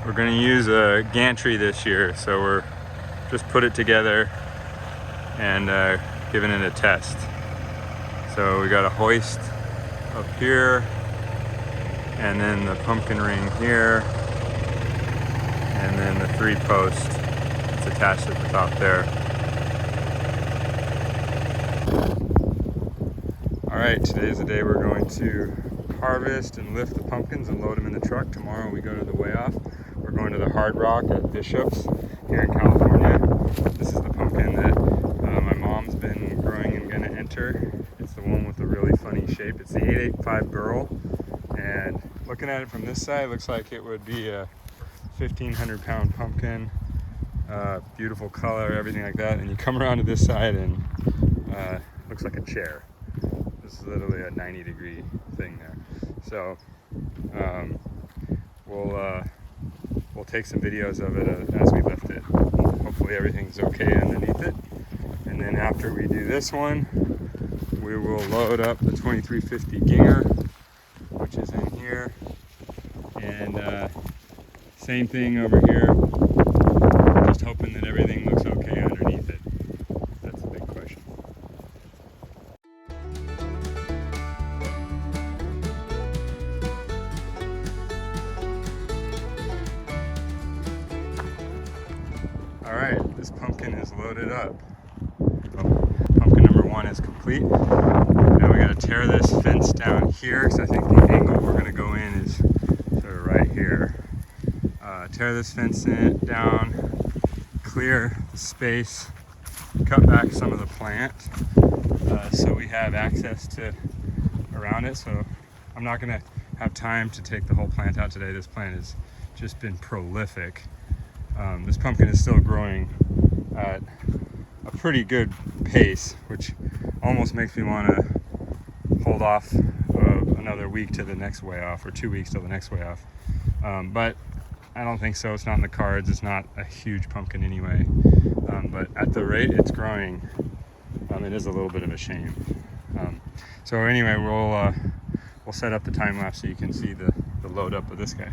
We're going to use a gantry this year, so we're just put it together and giving it a test. So we got a hoist up here, and then the pumpkin ring here, and then the 3-post that's attached at the top there. All right, today's the day we're going to harvest and lift the pumpkins and load them in the truck. Tomorrow we go to the weigh-off. We're going to the Hard Rock at Bishop's here in California. This is the pumpkin that my mom's been growing and gonna enter. It's the one with the really funny shape. It's the 885 Girl, and looking at it from this side, it looks like it would be a 1,500-pound pumpkin. Beautiful color, everything like that. And you come around to this side and looks like a chair. This is literally a 90-degree thing there. So we'll take some videos of it as we lift it. Hopefully everything's okay underneath it. And then after we do this one, we will load up the 2350 Ginger, which is in here. And same thing over here. Just hoping that everything looks okay underneath it. That's a big question. All right, this pumpkin is loaded up. Pumpkin number 1 is complete. Now we got to tear this fence down here, because I think the angle we're going to go in is sort of right here. Tear this fence down, clear the space, cut back some of the plant so we have access to around it. So I'm not going to have time to take the whole plant out today. This plant has just been prolific. This pumpkin is still growing at a pretty good pace, which almost makes me want to hold off another week to the next weigh off, or 2 weeks till the next weigh off. But I don't think so. It's not in the cards. It's not a huge pumpkin anyway. But at the rate it's growing, it is a little bit of a shame. So anyway, we'll set up the time lapse so you can see the load up of this guy.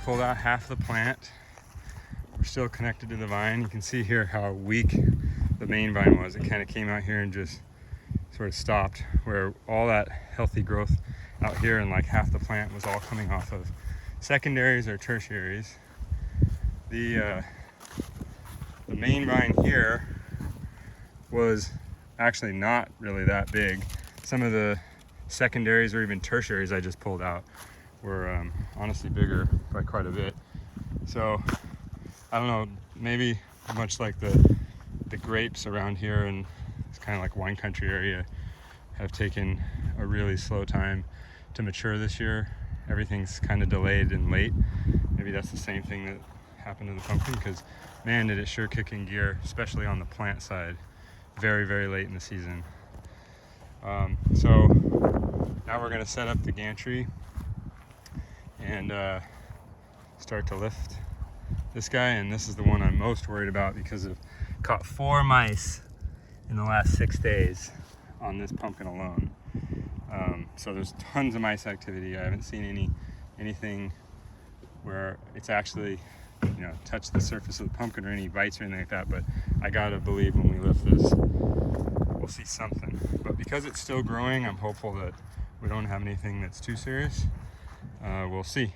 Pulled out half the plant. We're still connected to the vine. You can see here how weak the main vine was. It kind of came out here and just sort of stopped, where all that healthy growth out here and like half the plant was all coming off of secondaries or tertiaries. The main vine here was actually not really that big. Some of the secondaries or even tertiaries I just pulled out were honestly bigger by quite a bit. So I don't know, maybe much like the grapes around here, and it's kind of like wine country area, have taken a really slow time to mature this year. Everything's kind of delayed and late. Maybe that's the same thing that happened to the pumpkin, because man, did it sure kick in gear, especially on the plant side, very, very late in the season. So now we're going to set up the gantry and start to lift this guy. And this is the one I'm most worried about, because I've caught 4 mice in the last 6 days on this pumpkin alone. So there's tons of mice activity. I haven't seen anything where it's actually, touched the surface of the pumpkin or any bites or anything like that, but I gotta believe when we lift this we'll see something. But because it's still growing, I'm hopeful that we don't have anything that's too serious. We'll see.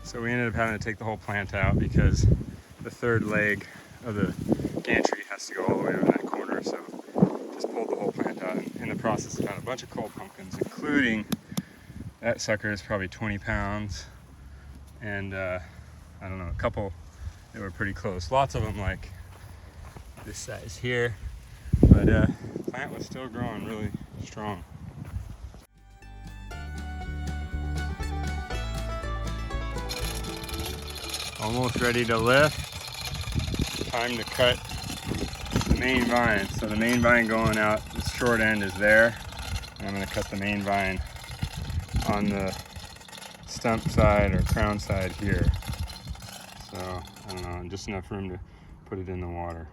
So we ended up having to take the whole plant out because the third leg of the gantry has to go all the way over that corner. So just pulled the whole plant out. In the process, found a bunch of cold pumpkins, including that sucker is probably 20 pounds. And I don't know, a couple that were pretty close. Lots of them like this size here, but the plant was still growing really strong. Almost ready to lift. Time to cut the main vine. So the main vine going out, the short end is there. And I'm going to cut the main vine on the stump side or crown side here. So I don't know, just enough room to put it in the water.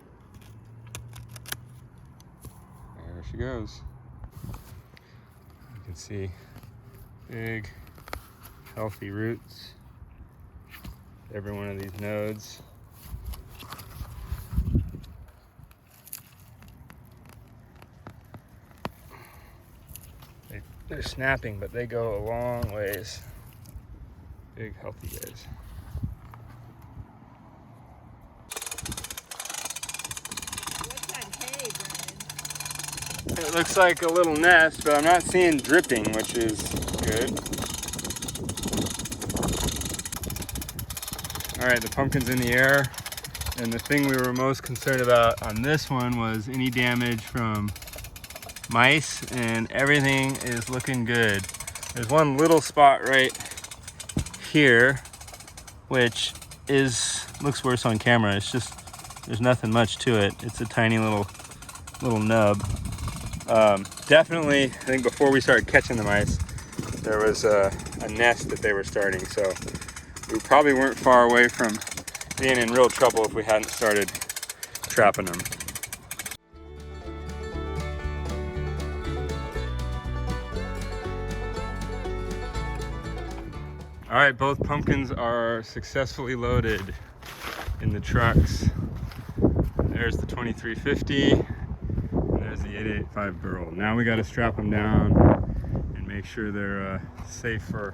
There she goes. You can see big, healthy roots. Every one of these nodes. They're snapping, but they go a long ways. Big, healthy guys. What's that hay, Brennan? It looks like a little nest, but I'm not seeing dripping, which is good. All right, the pumpkin's in the air. And the thing we were most concerned about on this one was any damage from mice, and everything is looking good. There's one little spot right here, which looks worse on camera. It's just, there's nothing much to it. It's a tiny little nub. Definitely, I think before we started catching the mice, there was a nest that they were starting. So we probably weren't far away from being in real trouble if we hadn't started trapping them. All right, both pumpkins are successfully loaded in the trucks. There's the 2350, and there's the 885 burl. Now we got to strap them down and make sure they're safe for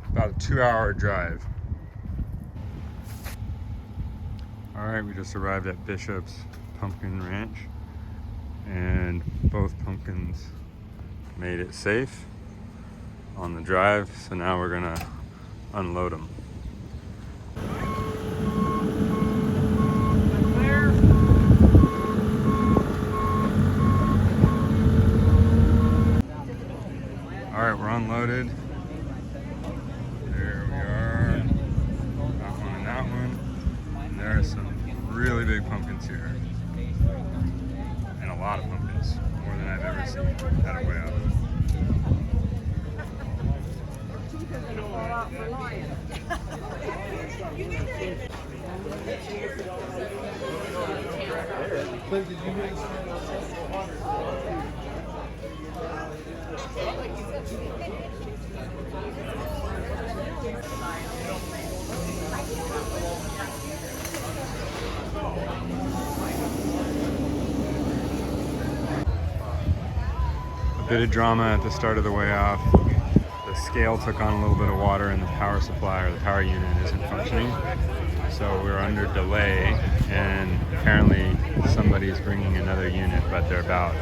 about a 2-hour drive. All right, we just arrived at Bishop's Pumpkin Ranch, and both pumpkins made it safe on the drive. So now we're gonna unload them. All right, we're unloaded. There we are. That one and that one. And there are some really big pumpkins here. And a lot of pumpkins. More than I've ever seen at a way out. A bit of drama at the start of the way off. The scale took on a little bit of water and the power supply or the power unit isn't functioning. So we're under delay, and apparently somebody's bringing another unit, but they're about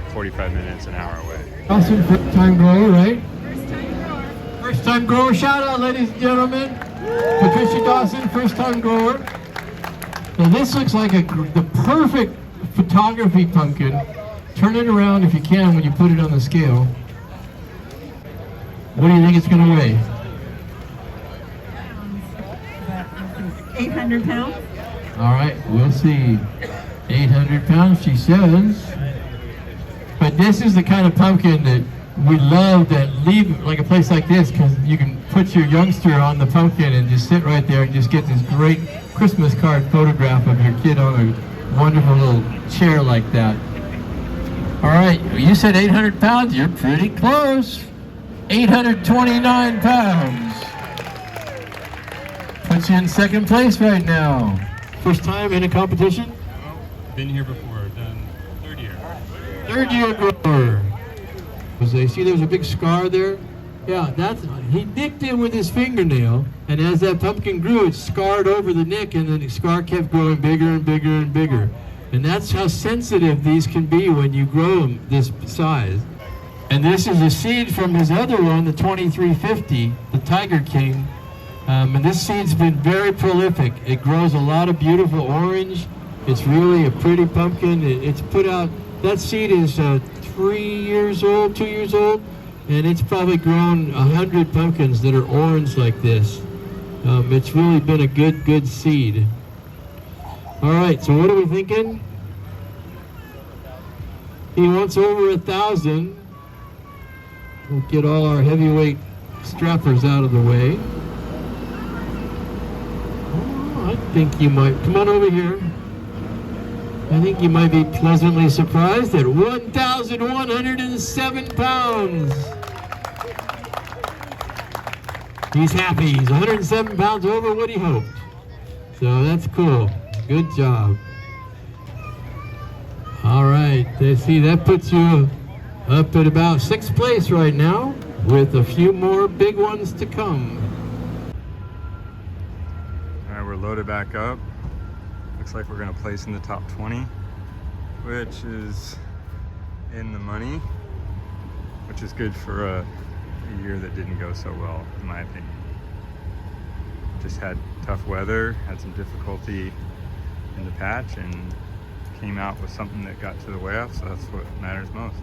45 minutes, an hour away. Awesome, first time grower, right? First time grower. First time grower, shout out ladies and gentlemen. Patricia Dawson, first time grower. Now this looks like the perfect photography pumpkin. Turn it around if you can when you put it on the scale. What do you think it's going to weigh? 800 pounds. All right, we'll see. 800 pounds, she says. But this is the kind of pumpkin that we love, that leave like a place like this, because you can put your youngster on the pumpkin and just sit right there and just get this great Christmas card photograph of your kid on a wonderful little chair like that. All right, you said 800 pounds. You're pretty close. 829 pounds. Puts you in second place right now. First time in a competition? Been here before, done third year. Third year grower. See, there's a big scar there. Yeah, he nicked it with his fingernail, and as that pumpkin grew, it scarred over the nick, and then the scar kept growing bigger and bigger and bigger. And that's how sensitive these can be when you grow them this size. And this is a seed from his other one, the 2350, the Tiger King. And this seed's been very prolific. It grows a lot of beautiful orange. It's really a pretty pumpkin. It's put out, that seed is 3 years old, 2 years old, and it's probably grown 100 pumpkins that are orange like this. It's really been a good seed. All right, so what are we thinking? He wants over 1,000. We'll get all our heavyweight strappers out of the way. Oh, I think you might, come on over here. I think you might be pleasantly surprised at 1,107 pounds. He's happy. He's 107 pounds over what he hoped. So that's cool. Good job. All right. See, that puts you up at about 6th place right now, with a few more big ones to come. All right, we're loaded back up. Looks like we're gonna place in the top 20, which is in the money, which is good for a year that didn't go so well, in my opinion. Just had tough weather, had some difficulty in the patch, and came out with something that got to the way off, so that's what matters most.